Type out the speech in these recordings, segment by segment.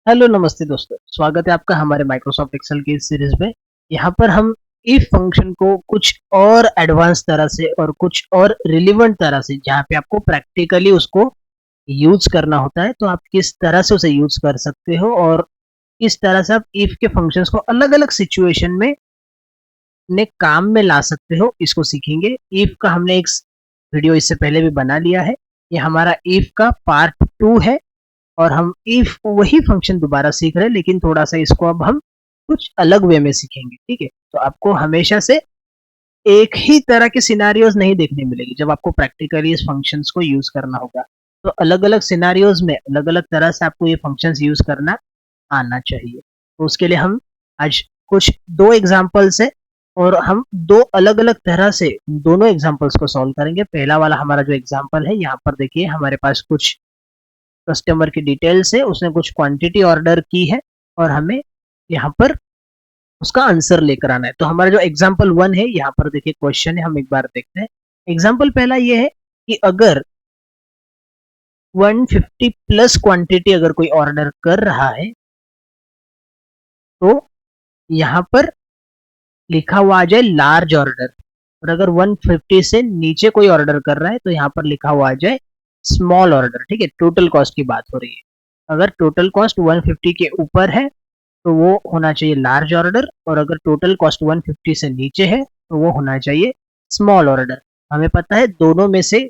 Hello नमस्ते दोस्तों, स्वागत है आपका हमारे माइक्रोसॉफ्ट एक्सेल की इस सीरीज में। यहाँ पर हम इफ फंक्शन को कुछ और एडवांस तरह से और कुछ और रिलेवेंट तरह से, जहाँ पे आपको प्रैक्टिकली उसको यूज करना होता है, तो आप किस तरह से उसे यूज कर सकते हो और किस तरह से आप इफ के फंक्शंस को अलग अलग सिचुएशन में अपने काम में ला सकते हो, इसको सीखेंगे। इफ का हमने एक वीडियो इससे पहले भी बना लिया है। ये हमारा इफ का पार्ट 2 है और हम इफ वही फंक्शन दोबारा सीख रहे हैं, लेकिन थोड़ा सा इसको अब हम कुछ अलग वे में सीखेंगे। ठीक है, तो आपको हमेशा से एक ही तरह के सिनारियोज नहीं देखने मिलेगी जब आपको प्रैक्टिकली इस फंक्शंस को यूज करना होगा। तो अलग अलग सिनारियोज में अलग अलग तरह से आपको ये फंक्शंस यूज करना आना चाहिए। तो उसके लिए हम आज कुछ दो एग्जाम्पल्स है और हम दो अलग अलग तरह से दोनों एग्जाम्पल्स को सॉल्व करेंगे। पहला वाला हमारा जो एग्जाम्पल है, यहाँ पर देखिए हमारे पास कुछ कस्टमर की डिटेल्स है, उसने कुछ क्वांटिटी ऑर्डर की है और हमें यहाँ पर उसका आंसर लेकर आना है। तो हमारा जो एग्जाम्पल 1 है, यहाँ पर देखिए क्वेश्चन है, हम एक बार देखते हैं। एग्जाम्पल पहला ये है कि अगर 150 प्लस क्वांटिटी अगर कोई ऑर्डर कर रहा है तो यहाँ पर लिखा हुआ आ जाए लार्ज ऑर्डर, और अगर 150 से नीचे कोई ऑर्डर कर रहा है तो यहाँ पर लिखा हुआ आ जाए स्मॉल ऑर्डर। ठीक है, टोटल कॉस्ट की बात हो रही है। अगर टोटल कॉस्ट 150 के ऊपर है तो वो होना चाहिए लार्ज ऑर्डर, और अगर टोटल कॉस्ट 150 से नीचे है तो वो होना चाहिए स्मॉल ऑर्डर। हमें पता है दोनों में से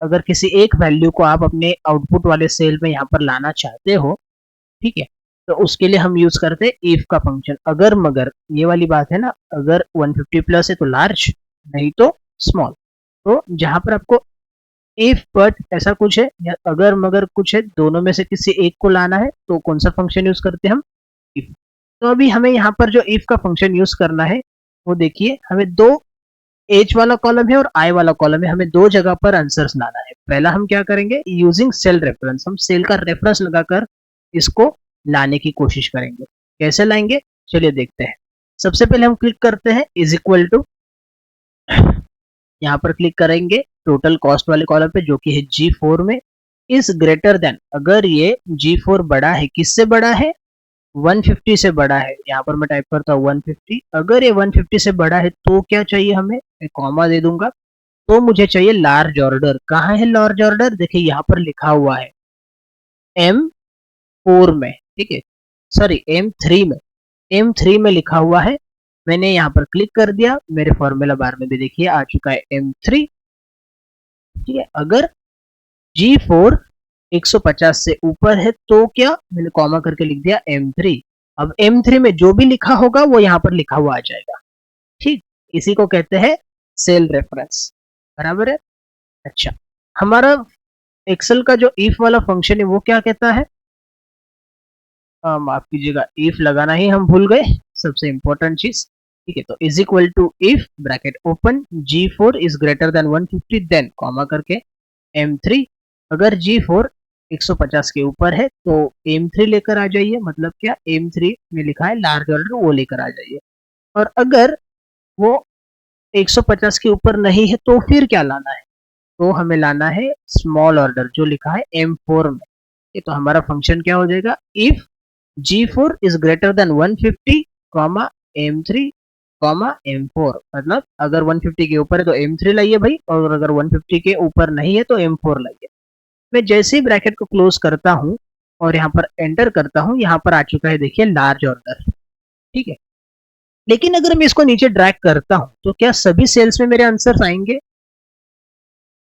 अगर किसी एक वैल्यू को आप अपने आउटपुट वाले सेल में यहाँ पर लाना चाहते हो, ठीक है, तो उसके लिए हम यूज करते हैं इफ का फंक्शन। अगर मगर ये वाली बात है ना, अगर 150 प्लस है तो लार्ज, नहीं तो स्मॉल। तो जहां पर आपको इफ बट ऐसा कुछ है या अगर मगर कुछ है, दोनों में से किसी एक को लाना है तो कौन सा फंक्शन यूज करते हैं हम? इफ। तो अभी हमें यहाँ पर जो इफ का फंक्शन यूज करना है वो देखिए, हमें दो एच वाला कॉलम है और आई वाला कॉलम है, हमें दो जगह पर आंसर्स लाना है। पहला हम क्या करेंगे, यूजिंग सेल रेफरेंस, हम सेल का रेफरेंस लगाकर इसको लाने की कोशिश करेंगे। कैसे लाएंगे, चलिए देखते हैं। सबसे पहले हम क्लिक करते हैं इज इक्वल टू, यहाँ पर क्लिक करेंगे टोटल कॉस्ट वाले कॉलम पे जो कि है G4 में। इज ग्रेटर देन, अगर ये G4 बड़ा है, किससे बड़ा है? 150 से बड़ा है। यहाँ पर मैं टाइप करता हूँ 150। अगर ये 150 से बड़ा है तो क्या चाहिए हमें, एक कॉमा दे दूंगा, तो मुझे चाहिए लार्ज ऑर्डर। कहाँ है लार्ज ऑर्डर? देखिए यहाँ पर लिखा हुआ है M4 में, ठीक है, सॉरी M3 में, M3 में लिखा हुआ है। मैंने यहाँ पर क्लिक कर दिया, मेरे फॉर्मूला बार में भी देखिए आ चुका है M3। ठीक है, अगर G4 150 से ऊपर है तो क्या, मैंने कॉमा करके लिख दिया M3। अब M3 में जो भी लिखा होगा वो यहाँ पर लिखा हुआ आ जाएगा। ठीक, इसी को कहते हैं सेल रेफरेंस। बराबर है। अच्छा, हमारा एक्सेल का जो इफ वाला फंक्शन है वो क्या कहता है? माफ कीजिएगा, इफ लगाना ही हम भूल गए, सबसे इंपॉर्टेंट चीज। ठीक है, तो is equal to if bracket open G4 is greater than 150 then comma करके M3। अगर G4 150 के ऊपर है तो M3 लेकर आ जाइए, मतलब क्या, M3 में लिखा है लार्ज ऑर्डर, वो लेकर आ जाइए। और अगर वो 150 के ऊपर नहीं है तो फिर क्या लाना है? तो हमें लाना है स्मॉल ऑर्डर जो लिखा है M4 में। ये तो हमारा फंक्शन क्या हो जाएगा, if G4 is greater than 150, M3, M4। मतलब अगर 150 के ऊपर है तो M3 लाइए भाई, और अगर 150 के ऊपर नहीं है तो M4 लाइए। मैं जैसे ही ब्रैकेट को क्लोज करता हूँ और यहाँ पर एंटर करता हूँ, यहाँ पर आ चुका है देखिए लार्ज ऑर्डर। ठीक है, लेकिन अगर मैं इसको नीचे ड्रैग करता हूँ तो क्या सभी सेल्स में मेरे आंसर्स आएंगे?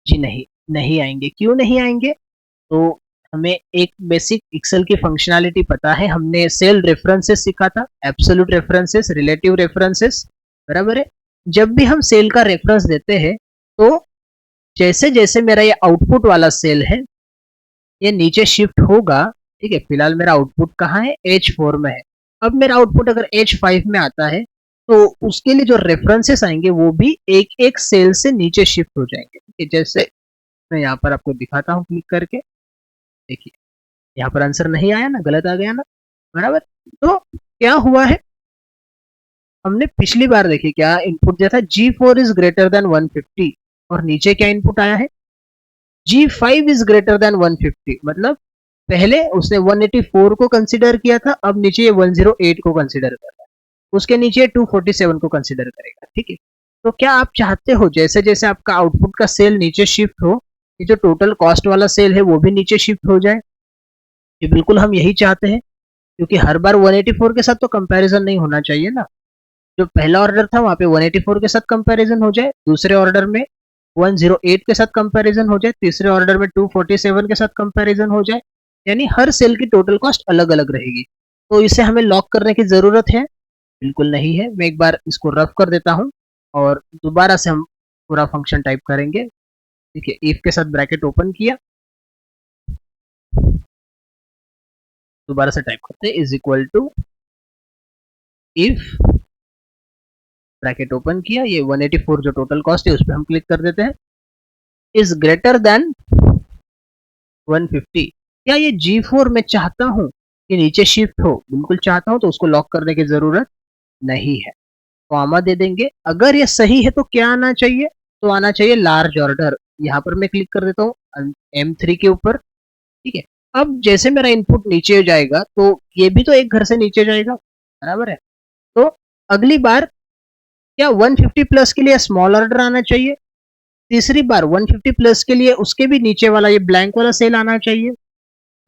जी नहीं, नहीं आएंगे। क्यों नहीं आएंगे? तो हमें एक बेसिक एक्सेल की फंक्शनैलिटी पता है, हमने सेल रेफरेंसेस सीखा था, एब्सोल्यूट रेफरेंसेस, रिलेटिव रेफरेंसेस। बराबर है। जब भी हम सेल का रेफरेंस देते हैं तो जैसे जैसे मेरा ये आउटपुट वाला सेल है ये नीचे शिफ्ट होगा। ठीक है, फिलहाल मेरा आउटपुट कहाँ है, H4 में है। अब मेरा आउटपुट अगर H5 में आता है तो उसके लिए जो रेफरेंसेस आएंगे वो भी एक एक सेल से नीचे शिफ्ट हो जाएंगे। ठीक है, जैसे मैं यहाँ पर आपको दिखाता हूँ क्लिक करके, देखिए यहाँ पर आंसर नहीं आया ना, गलत आ गया ना। बराबर। तो क्या हुआ है, हमने पिछली बार देखिए क्या इनपुट दिया था, G4 इज ग्रेटर देन 150, और नीचे क्या इनपुट आया है, G5 इज ग्रेटर देन 150। मतलब पहले उसने 184 को कंसिडर किया था, अब नीचे ये 108 को कंसिडर कर रहा है, उसके नीचे 247 को कंसिडर करेगा। ठीक है, तो क्या आप चाहते हो जैसे जैसे आपका आउटपुट का सेल नीचे शिफ्ट हो, ये जो टोटल कॉस्ट वाला सेल है वो भी नीचे शिफ्ट हो जाए? ये बिल्कुल हम यही चाहते हैं, क्योंकि हर बार 184 के साथ तो कंपैरिजन नहीं होना चाहिए ना। जो पहला ऑर्डर था वहां पे 184 के साथ कंपैरिजन हो जाए, दूसरे ऑर्डर में 108 के साथ कंपैरिजन हो जाए, तीसरे ऑर्डर में 247 के साथ कंपैरिजन हो जाए, यानी हर सेल की टोटल कॉस्ट अलग अलग रहेगी। तो इसे हमें लॉक करने की जरूरत है? बिल्कुल नहीं है। मैं एक बार इसको रफ कर देता हूं और दोबारा से हम पूरा फंक्शन टाइप करेंगे। ठीक है, इफ के साथ ब्रैकेट ओपन किया, दोबारा से टाइप करते हैं is equal to if, bracket open किया, ये 184 जो टोटल कॉस्ट है उस पर हम क्लिक कर देते हैं, इज ग्रेटर देन 150। क्या ये G4 में चाहता हूं कि नीचे शिफ्ट हो? बिल्कुल चाहता हूं, तो उसको लॉक करने की जरूरत नहीं है, कॉमा दे देंगे। अगर ये सही है तो क्या आना चाहिए? तो आना चाहिए लार्ज ऑर्डर। यहाँ पर मैं क्लिक कर देता हूँ M3 के ऊपर। ठीक है, अब जैसे मेरा इनपुट नीचे जाएगा तो ये भी तो एक घर से नीचे जाएगा, बराबर है। तो अगली बार क्या 150 प्लस के लिए स्मॉल ऑर्डर आना चाहिए? तीसरी बार 150 प्लस के लिए उसके भी नीचे वाला ये ब्लैंक वाला सेल आना चाहिए,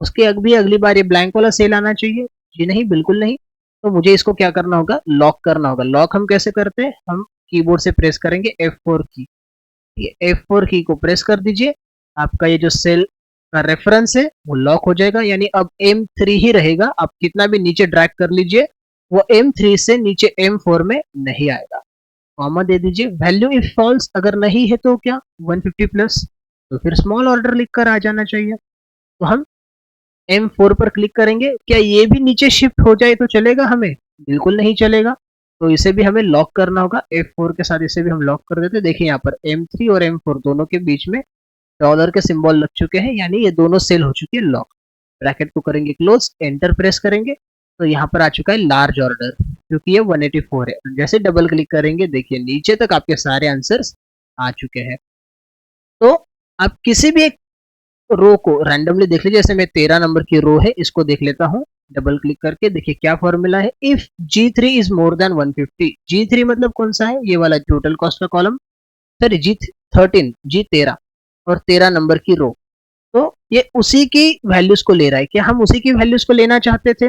उसके अगली बार ये ब्लैंक वाला सेल आना चाहिए? जी नहीं, बिल्कुल नहीं। तो मुझे इसको क्या करना होगा? लॉक करना होगा। लॉक हम कैसे करते हैं? हम कीबोर्ड से प्रेस करेंगे F4 की। ये F4 की को प्रेस कर दीजिए, आपका ये जो सेल का रेफरेंस है वो लॉक हो जाएगा, यानी अब M3 ही रहेगा। आप कितना भी नीचे ड्रैग कर लीजिए, वो M3 से नीचे M4 में नहीं आएगा। कॉमा दे दीजिए। वैल्यू इफ फॉल्स, अगर नहीं है तो क्या 150 प्लस, तो फिर स्मॉल ऑर्डर लिखकर आ जाना चाहिए। तो हम M4 पर क्लिक करेंगे। क्या ये भी नीचे शिफ्ट हो जाए तो चलेगा हमें? बिल्कुल नहीं चलेगा, तो इसे भी हमें लॉक करना होगा। F4 के साथ इसे भी हम लॉक कर देते। देखिए यहाँ पर M3 और M4 दोनों के बीच में डॉलर के सिंबल लग चुके हैं, यानी ये दोनों सेल हो चुकी है लॉक। ब्रैकेट को करेंगे क्लोज, एंटर प्रेस करेंगे, तो यहाँ पर आ चुका है लार्ज ऑर्डर, क्योंकि ये 184 है। जैसे डबल क्लिक करेंगे, देखिए नीचे तक आपके सारे आंसर्स आ चुके हैं। तो आप किसी भी एक रो को रैंडमली देख लीजिए। जैसे मैं 13 नंबर की रो है, इसको देख लेता हूँ डबल क्लिक करके। देखिए क्या फॉर्मूला है, if G3 is more than 150। G3 मतलब कौन सा है? ये वाला टोटल कॉस्ट का कॉलम, सॉरी G13 और 13 नंबर की रो। तो ये उसी की वैल्यूज को ले रहा है। क्या हम उसी की वैल्यूज को लेना चाहते थे?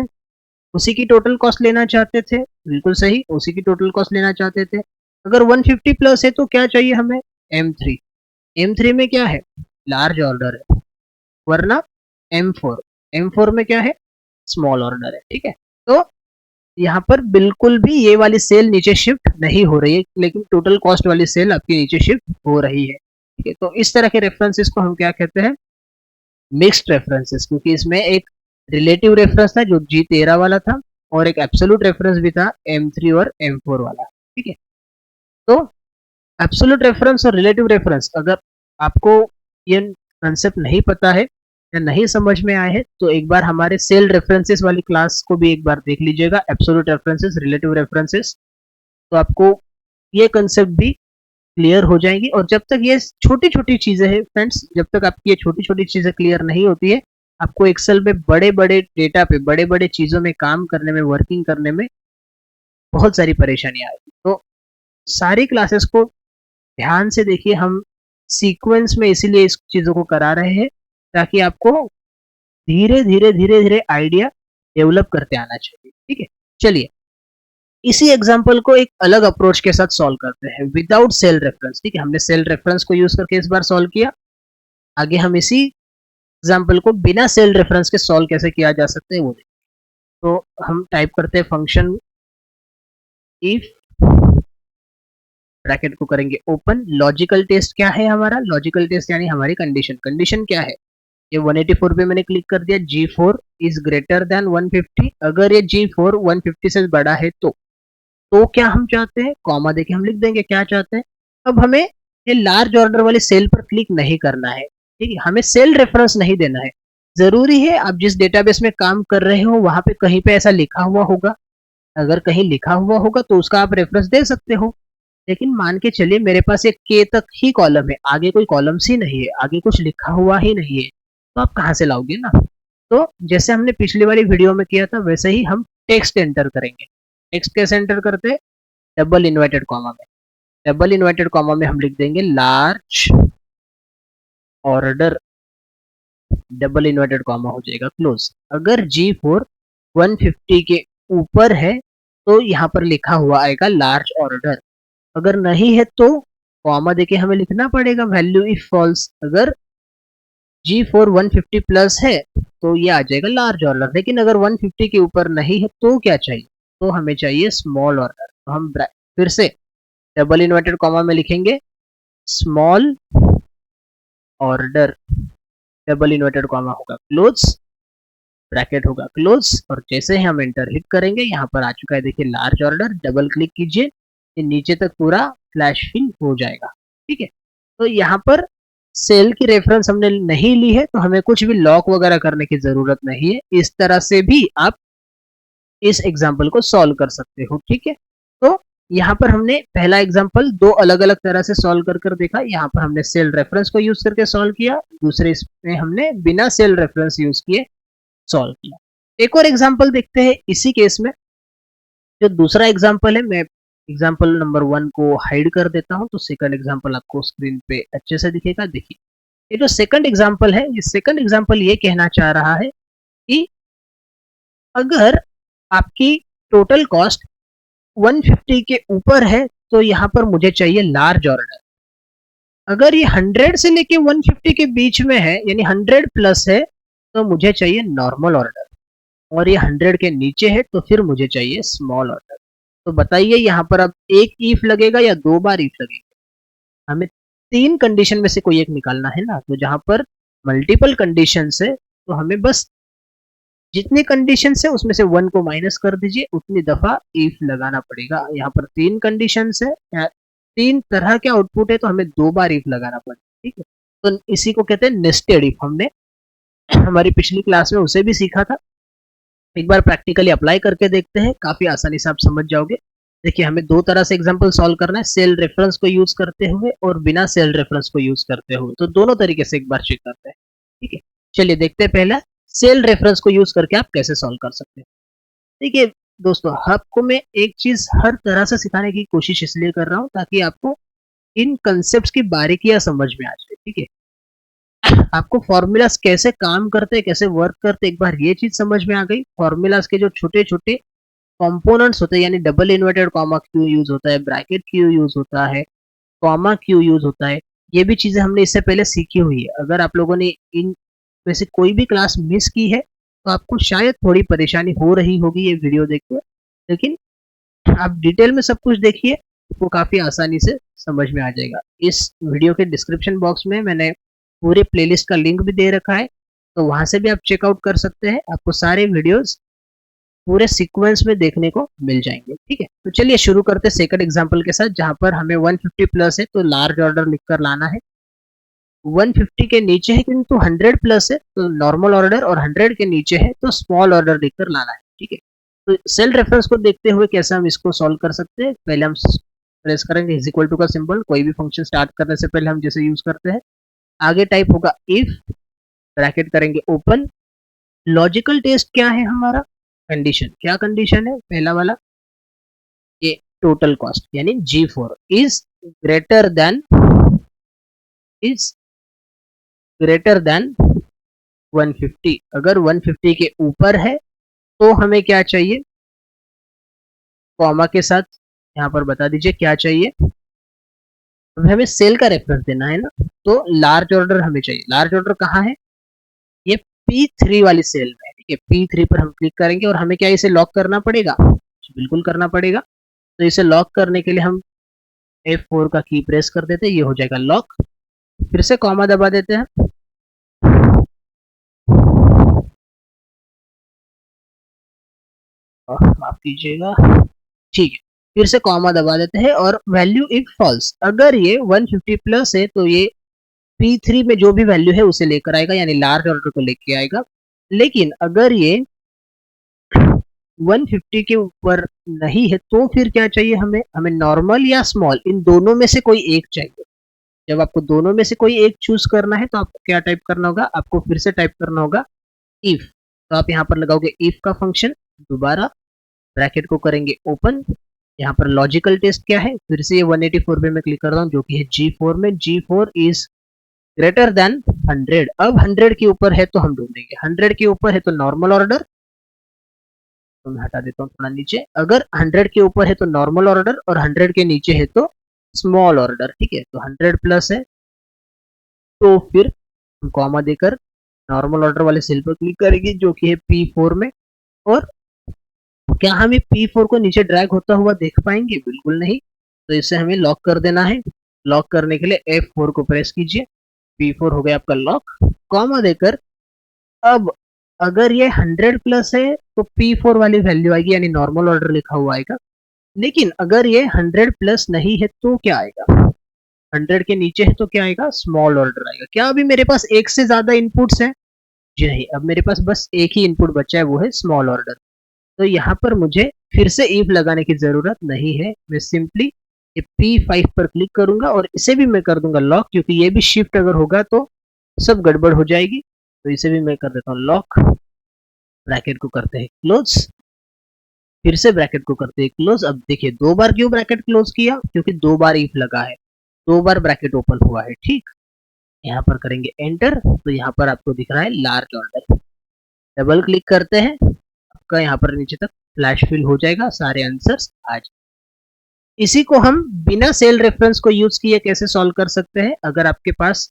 उसी की टोटल कॉस्ट लेना चाहते थे? बिल्कुल सही, उसी की टोटल कॉस्ट लेना चाहते थे। अगर 150 प्लस है तो क्या चाहिए हमें? M3। M3 में क्या है? लार्ज ऑर्डर है, वरना M4 में क्या है? स्मॉल ऑर्डर है। ठीक है, तो यहाँ पर बिल्कुल भी ये वाली सेल नीचे शिफ्ट नहीं हो रही है, लेकिन टोटल कॉस्ट वाली सेल आपकी नीचे शिफ्ट हो रही है। ठीक है, तो इस तरह के रेफरेंसेस को हम क्या कहते हैं? मिक्स्ड रेफरेंसेस, क्योंकि इसमें एक रिलेटिव रेफरेंस था जो G13 वाला था, और एक एब्सोल्यूट रेफरेंस भी था M3 और M4 वाला। ठीक है, तो एब्सोल्यूट रेफरेंस और रिलेटिव रेफरेंस, अगर आपको ये कंसेप्ट नहीं पता है या नहीं समझ में आए हैं, तो एक बार हमारे सेल रेफरेंसेस वाली क्लास को भी एक बार देख लीजिएगा, एब्सोल्यूट रेफरेंसेस, रिलेटिव रेफरेंसेस। तो आपको ये कंसेप्ट भी क्लियर हो जाएगी। और जब तक ये छोटी छोटी चीजें हैं फ्रेंड्स, जब तक आपकी ये छोटी छोटी चीजें क्लियर नहीं होती है, आपको एक्सेल में बड़े बड़े डेटा पे, बड़े बड़े चीजों में काम करने में, वर्किंग करने में बहुत सारी परेशानियां आएगी। तो सारी क्लासेस को ध्यान से देखिए, हम सीक्वेंस में इसीलिए इस चीजों को करा रहे हैं, ताकि आपको धीरे धीरे धीरे धीरे आइडिया डेवलप करते आना चाहिए। ठीक है, चलिए इसी एग्जाम्पल को एक अलग अप्रोच के साथ सॉल्व करते हैं, विदाउट सेल रेफरेंस। ठीक है, हमने सेल रेफरेंस को यूज करके इस बार सॉल्व किया। आगे हम इसी एग्जाम्पल को बिना सेल रेफरेंस के सॉल्व कैसे किया जा सकता है वो देखें। तो हम टाइप करते हैं फंक्शन इफ, ब्रैकेट को करेंगे ओपन। लॉजिकल टेस्ट क्या है हमारा? लॉजिकल टेस्ट यानी हमारी कंडीशन। कंडीशन क्या है? ये 184 पे मैंने क्लिक कर दिया, G4 इज ग्रेटर देन 150। अगर ये G4 150 से बड़ा है तो क्या हम चाहते हैं? कॉमा देके हम लिख देंगे क्या चाहते हैं। अब हमें ये लार्ज ऑर्डर वाली सेल पर क्लिक नहीं करना है। ठीक है, हमें सेल रेफरेंस नहीं देना है। जरूरी है आप जिस डेटाबेस में काम कर रहे हो वहां पे कहीं पे ऐसा लिखा हुआ होगा? अगर कहीं लिखा हुआ होगा तो उसका आप रेफरेंस दे सकते हो। लेकिन मान के चलिए मेरे पास एक K तक ही कॉलम है, आगे कोई कॉलम्स ही नहीं है, आगे कुछ लिखा हुआ ही नहीं है, तो आप कहाँ से लाओगे ना। तो जैसे हमने पिछली वाली वीडियो में किया था वैसे ही हम टेक्स्ट एंटर करेंगे। टेक्स्ट कैसे एंटर करते हैं? डबल इन्वर्टेड कॉमा में। डबल इन्वर्टेड कॉमा में हम लिख देंगे large order, double inverted comma हो जाएगा क्लोज। अगर G4 150 के ऊपर है तो यहाँ पर लिखा हुआ आएगा लार्ज ऑर्डर, अगर नहीं है तो कॉमा देके हमें लिखना पड़ेगा वैल्यू इफ फॉल्स। अगर G4 150 प्लस है तो ये आ जाएगा लार्ज ऑर्डर, लेकिन अगर 150 के ऊपर नहीं है तो क्या चाहिए? तो हमें चाहिए स्मॉल ऑर्डर। तो हम फिर से डबल इन्वर्टेड कॉमा में लिखेंगे small order, double inverted comma होगा क्लोज, ब्रैकेट होगा क्लोज, और जैसे ही हम एंटर हिट करेंगे यहाँ पर आ चुका है देखिए लार्ज ऑर्डर। डबल क्लिक कीजिए, ये नीचे तक पूरा फ्लैश फिल हो जाएगा। ठीक है, तो यहाँ पर सेल की रेफरेंस हमने नहीं ली है तो हमें कुछ भी लॉक वगैरह करने की जरूरत नहीं है। इस तरह से भी आप इस एग्जाम्पल को सॉल्व कर सकते हो। ठीक है, तो यहाँ पर हमने पहला एग्जाम्पल दो अलग अलग तरह से सॉल्व कर देखा। यहाँ पर हमने सेल रेफरेंस को यूज करके सॉल्व किया, दूसरे इसमें हमने बिना सेल रेफरेंस यूज किए सॉल्व किया। एक और एग्जाम्पल देखते हैं इसी केस में। जो दूसरा एग्जाम्पल है, मैं एग्जाम्पल नंबर 1 को हाइड कर देता हूं तो सेकंड एग्जाम्पल आपको स्क्रीन पे अच्छे से दिखेगा। देखिए ये जो सेकंड एग्जाम्पल है, ये सेकंड एग्जाम्पल ये कहना चाह रहा है कि अगर आपकी टोटल कॉस्ट 150 के ऊपर है तो यहाँ पर मुझे चाहिए लार्ज ऑर्डर। अगर ये 100 से लेके 150 के बीच में है यानी 100 प्लस है तो मुझे चाहिए नॉर्मल ऑर्डर, और ये 100 के नीचे है तो फिर मुझे चाहिए स्मॉल ऑर्डर। तो बताइए यहाँ पर अब एक इफ लगेगा या दो बार इफ लगेगा? हमें तीन कंडीशन में से कोई एक निकालना है ना। तो जहां पर मल्टीपल कंडीशन है तो हमें बस जितनी कंडीशन है उसमें से 1 को माइनस कर दीजिए, उतनी दफा इफ लगाना पड़ेगा। यहाँ पर तीन कंडीशन है, तीन तरह के आउटपुट है तो हमें दो बार इफ लगाना पड़ेगा। ठीक है, तो इसी को कहते हैं नेस्टेड इफ। हमने हमारी पिछली क्लास में उसे भी सीखा था। एक बार प्रैक्टिकली अप्लाई करके देखते हैं, काफी आसानी से आप समझ जाओगे। देखिए हमें दो तरह से एग्जांपल सॉल्व करना है, सेल रेफरेंस को यूज करते हुए और बिना सेल रेफरेंस को यूज करते हुए। तो दोनों तरीके से एक बार चेक करते हैं। ठीक है, चलिए देखते हैं पहला सेल रेफरेंस को यूज करके आप कैसे सॉल्व कर सकते हैं। देखिए दोस्तों, आपको मैं एक चीज हर तरह से सिखाने की कोशिश इसलिए कर रहा हूँ ताकि आपको इन कंसेप्ट की बारीकियां समझ में आ जाए। ठीक है, आपको फॉर्मूलाज कैसे काम करते हैं, कैसे वर्क करते हैं, एक बार ये चीज समझ में आ गई। फॉर्मूलाज के जो छोटे छोटे कंपोनेंट्स होते हैं, यानी डबल इन्वर्टेड कॉमा क्यों यूज होता है, ब्रैकेट क्यों यूज होता है, कॉमा क्यों यूज होता है, ये भी चीजें हमने इससे पहले सीखी हुई है। अगर आप लोगों ने इन में से कोई भी क्लास मिस की है तो आपको शायद थोड़ी परेशानी हो रही होगी ये वीडियो देखकर, लेकिन आप डिटेल में सब कुछ देखिए, आपको काफी आसानी से समझ में आ जाएगा। इस वीडियो के डिस्क्रिप्शन बॉक्स में मैंने पूरे प्लेलिस्ट का लिंक भी दे रखा है, तो वहां से भी आप चेकआउट कर सकते हैं। आपको सारे वीडियोस पूरे सीक्वेंस में देखने को मिल जाएंगे। ठीक है, तो चलिए शुरू करते हैं सेकंड एग्जांपल के साथ, जहां पर हमें 150 प्लस है तो लार्ज ऑर्डर लिखकर लाना है। 150 के नीचे है किंतु 100 प्लस है तो नॉर्मल ऑर्डर, और 100 के नीचे है तो स्मॉल ऑर्डर लिखकर लाना है। ठीक है, तो सेल रेफरेंस को देखते हुए कैसे हम इसको सॉल्व कर सकते हैं। पहले हम प्रेस करेंगे इज इक्वल टू का सिंबल, कोई भी फंक्शन स्टार्ट करने से पहले हम जैसे यूज करते हैं। आगे टाइप होगा इफ, ब्रैकेट करेंगे ओपन। लॉजिकल टेस्ट क्या है हमारा? कंडीशन। क्या कंडीशन है? पहला वाला ये टोटल कॉस्ट यानी G4 इज ग्रेटर देन 150। अगर 150 के ऊपर है तो हमें क्या चाहिए? कॉमा के साथ यहाँ पर बता दीजिए क्या चाहिए। हमें सेल का रेफरेंस देना है ना, तो लार्ज ऑर्डर हमें चाहिए। लार्ज ऑर्डर कहाँ है? ये P3 वाली सेल में। ठीक है, P3 पर हम क्लिक करेंगे और हमें क्या इसे लॉक करना पड़ेगा? बिल्कुल करना पड़ेगा। तो इसे लॉक करने के लिए हम F4 का की प्रेस कर देते हैं, ये हो जाएगा लॉक। फिर से कॉमा दबा देते हैं, माफ कीजिएगा। ठीक है, फिर से कॉमा दबा देते हैं और वैल्यू इफ फॉल्स। अगर ये 150 प्लस है तो ये P3 में जो भी वैल्यू है उसे लेकर आएगा, यानी लार्ज ऑर्डर को लेके आएगा। लेकिन अगर ये 150 के ऊपर नहीं है तो फिर क्या चाहिए हमें? हमें नॉर्मल या स्मॉल, इन दोनों में से कोई एक चाहिए। जब आपको दोनों में से कोई एक चूज करना है तो आपको क्या टाइप करना होगा? आपको फिर से टाइप करना होगा इफ, तो आप यहाँ पर लगाओगे इफ का फंक्शन, दोबारा ब्रैकेट को करेंगे ओपन। यहाँ पर लॉजिकल टेस्ट क्या है, फिर से ये 184 पे मैं क्लिक कर रहा हूँ जो कि है G4 में, G4 इज ग्रेटर देन 100। अब 100 के ऊपर है तो हम ढूंढेंगे, 100 के ऊपर है तो नॉर्मल ऑर्डर, तो मैं हटा देता हूँ थोड़ा नीचे। अगर 100 के ऊपर है तो नॉर्मल ऑर्डर और 100 के नीचे है तो स्मॉल ऑर्डर, ठीक है। तो 100 प्लस है तो फिर हम कॉमा देकर नॉर्मल ऑर्डर वाले सेल पर क्लिक करेंगे जो कि है P4 में। और क्या हमें P4 को नीचे ड्रैग होता हुआ देख पाएंगे? बिल्कुल नहीं। तो इसे हमें लॉक कर देना है। लॉक करने के लिए F4 को प्रेस कीजिए, P4 हो गया आपका लॉक। कॉमा देकर अब अगर ये 100 प्लस है तो P4 वाली वैल्यू आएगी, यानी नॉर्मल ऑर्डर लिखा हुआ आएगा। लेकिन अगर ये 100 प्लस नहीं है तो क्या आएगा? 100 के नीचे है तो क्या आएगा? स्मॉल ऑर्डर आएगा। क्या अभी मेरे पास एक से ज्यादा इनपुट्स हैं? जी नहीं, अब मेरे पास बस एक ही इनपुट बचा है, वो है स्मॉल ऑर्डर। तो यहाँ पर मुझे फिर से इफ लगाने की जरूरत नहीं है, मैं सिंपली P5 पर क्लिक करूंगा और इसे भी मैं कर दूंगा लॉक, क्योंकि ये भी शिफ्ट अगर होगा तो सब गड़बड़ हो जाएगी। तो इसे भी मैं कर देता हूँ लॉक। ब्रैकेट को करते हैं क्लोज, फिर से ब्रैकेट को करते हैं क्लोज। अब देखिए दो बार क्यों ब्रैकेट क्लोज किया, क्योंकि दो बार इफ लगा है, दो बार ब्रैकेट ओपन हुआ है, ठीक। यहाँ पर करेंगे एंटर, तो यहाँ पर आपको दिख रहा है लार्ज ऑर्डर। डबल क्लिक करते हैं, आपका यहाँ पर नीचे तक फ्लैश फिल हो जाएगा, सारे आंसर्स आ जाए। इसी को हम बिना सेल रेफरेंस को यूज किए कैसे सॉल्व कर सकते हैं? अगर आपके पास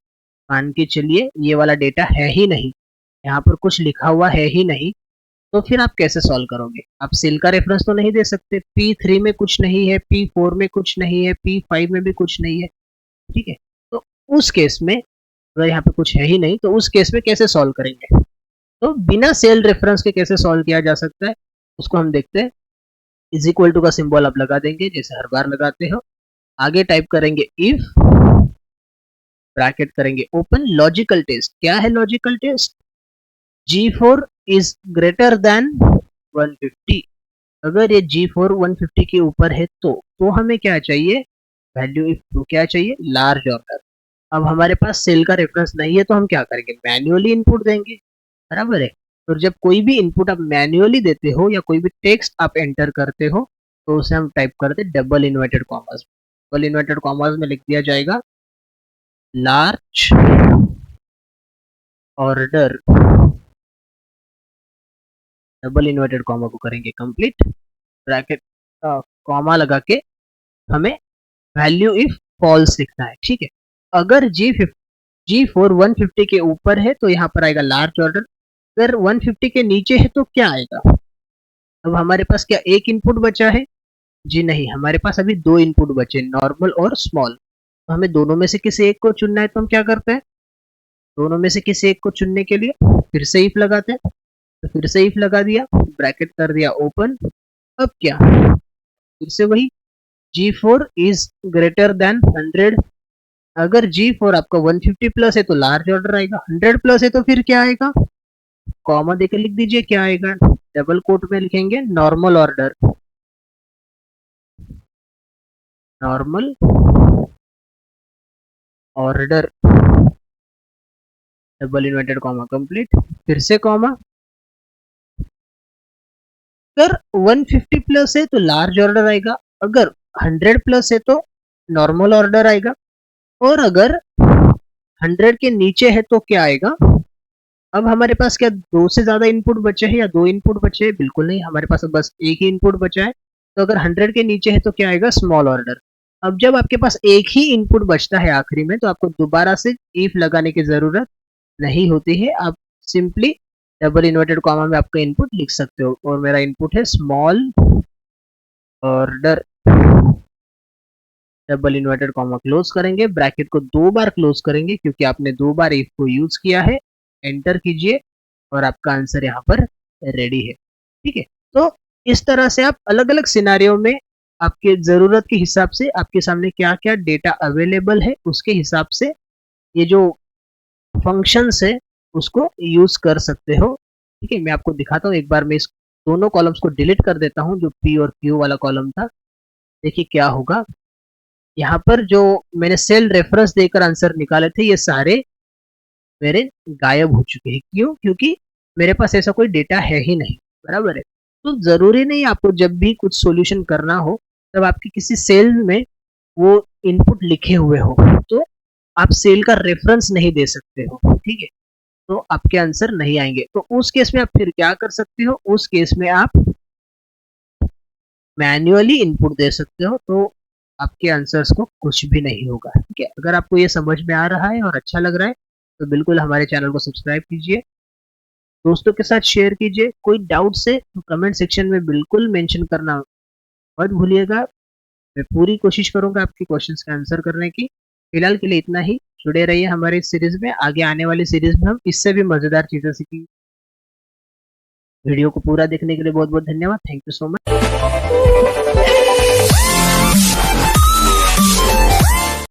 मान के चलिए ये वाला डेटा है ही नहीं, यहाँ पर कुछ लिखा हुआ है ही नहीं, तो फिर आप कैसे सॉल्व करोगे? आप सेल का रेफरेंस तो नहीं दे सकते, P3 में कुछ नहीं है, P4 में कुछ नहीं है, P5 में भी कुछ नहीं है, ठीक है। तो उस केस में अगर यहाँ पे कुछ है ही नहीं तो उस केस में कैसे सॉल्व करेंगे? तो बिना सेल रेफरेंस के कैसे सॉल्व किया जा सकता है उसको हम देखते हैं। इज इक्वल टू का सिंबल आप लगा देंगे जैसे हर बार लगाते हो। आगे टाइप करेंगे इफ, ब्रैकेट करेंगे ओपन, लॉजिकल टेस्ट। क्या है logical test? G4 is greater than 150। अगर ये G4 150 के ऊपर है तो हमें क्या चाहिए? वैल्यू इफ तो क्या चाहिए? Large order. अब हमारे पास सेल का रेफरेंस नहीं है तो हम क्या करेंगे? मैन्युअली इनपुट देंगे, बराबर है। तो जब कोई भी इनपुट आप मैन्युअली देते हो या कोई भी टेक्स्ट आप एंटर करते हो तो उसे हम टाइप करते हैं double inverted commas. Double inverted commas में लिख दिया जाएगा large order, double inverted comma को करेंगे कंप्लीट, ब्रैकेट कॉमा लगा के हमें वैल्यू इफ फॉल्स लिखना है, ठीक है। अगर G4 150 के ऊपर है तो यहाँ पर आएगा लार्ज ऑर्डर, अगर 150 के नीचे है तो क्या आएगा? अब हमारे पास क्या एक इनपुट बचा है? जी नहीं, हमारे पास अभी दो इनपुट बचे, नॉर्मल और स्मॉल। तो हमें दोनों में से किसी एक को चुनना है, तो हम क्या करते हैं? दोनों में से किसी एक को चुनने के लिए फिर से इफ लगाते हैं। तो फिर से इफ लगा दिया, ब्रैकेट कर दिया ओपन। अब क्या? फिर से वही G4 इज ग्रेटर देन 100। अगर G4 आपका 150 प्लस है तो लार्ज ऑर्डर आएगा, 100 प्लस है तो फिर क्या आएगा? कॉमा देकर लिख दीजिए क्या आएगा। डबल कोट में लिखेंगे normal order, normal order, double inverted comma complete, फिर से कॉमा। अगर 150 प्लस है तो लार्ज ऑर्डर आएगा, अगर 100 प्लस है तो नॉर्मल ऑर्डर आएगा, और अगर 100 के नीचे है तो क्या आएगा? अब हमारे पास क्या दो से ज्यादा इनपुट बचे हैं या दो इनपुट बचे हैं? बिल्कुल नहीं, हमारे पास बस एक ही इनपुट बचा है। तो अगर 100 के नीचे है तो क्या आएगा? Small order. अब जब आपके पास एक ही इनपुट बचता है आखिरी में तो आपको दोबारा से इफ लगाने की जरूरत नहीं होती है, आप सिंपली डबल इन्वर्टेड कॉमा में आपका इनपुट लिख सकते हो। और मेरा इनपुट है small order, double inverted comma close करेंगे, ब्रैकेट को दो बार क्लोज करेंगे क्योंकि आपने दो बार इफ को यूज किया है। एंटर कीजिए और आपका आंसर यहाँ पर रेडी है, ठीक है। तो इस तरह से आप अलग अलग सिनारियों में आपके जरूरत के हिसाब से आपके सामने क्या क्या डेटा अवेलेबल है उसके हिसाब से ये जो फंक्शंस है उसको यूज कर सकते हो, ठीक है। मैं आपको दिखाता हूँ एक बार, मैं इस दोनों कॉलम्स को डिलीट कर देता हूँ जो P और Q वाला कॉलम था। देखिए क्या होगा, यहाँ पर जो मैंने सेल रेफरेंस देकर आंसर निकाले थे ये सारे मेरे गायब हो चुके हैं। क्यों? क्योंकि मेरे पास ऐसा कोई डेटा है ही नहीं, बराबर है। तो जरूरी नहीं आपको जब भी कुछ सॉल्यूशन करना हो तब आपकी किसी सेल में वो इनपुट लिखे हुए हो तो आप सेल का रेफरेंस नहीं दे सकते हो, ठीक है, तो आपके आंसर नहीं आएंगे। तो उस केस में आप फिर क्या कर सकते हो, उस केस में आप मैन्युअली इनपुट दे सकते हो, तो आपके आंसर्स को कुछ भी नहीं होगा, ठीक है। अगर आपको ये समझ में आ रहा है और अच्छा लग रहा है तो बिल्कुल हमारे चैनल को सब्सक्राइब कीजिए, दोस्तों के साथ शेयर कीजिए। कोई डाउट है तो कमेंट सेक्शन में बिल्कुल मेंशन करना मत भूलिएगा। मैं पूरी कोशिश करूंगा आपके क्वेश्चंस का आंसर करने की। फिलहाल के लिए इतना ही। जुड़े रहिए हमारे इस सीरीज में, आगे आने वाली सीरीज में हम इससे भी मजेदार चीजें सीखेंगे। वीडियो को पूरा देखने के लिए बहुत बहुत धन्यवाद। Thank you so much.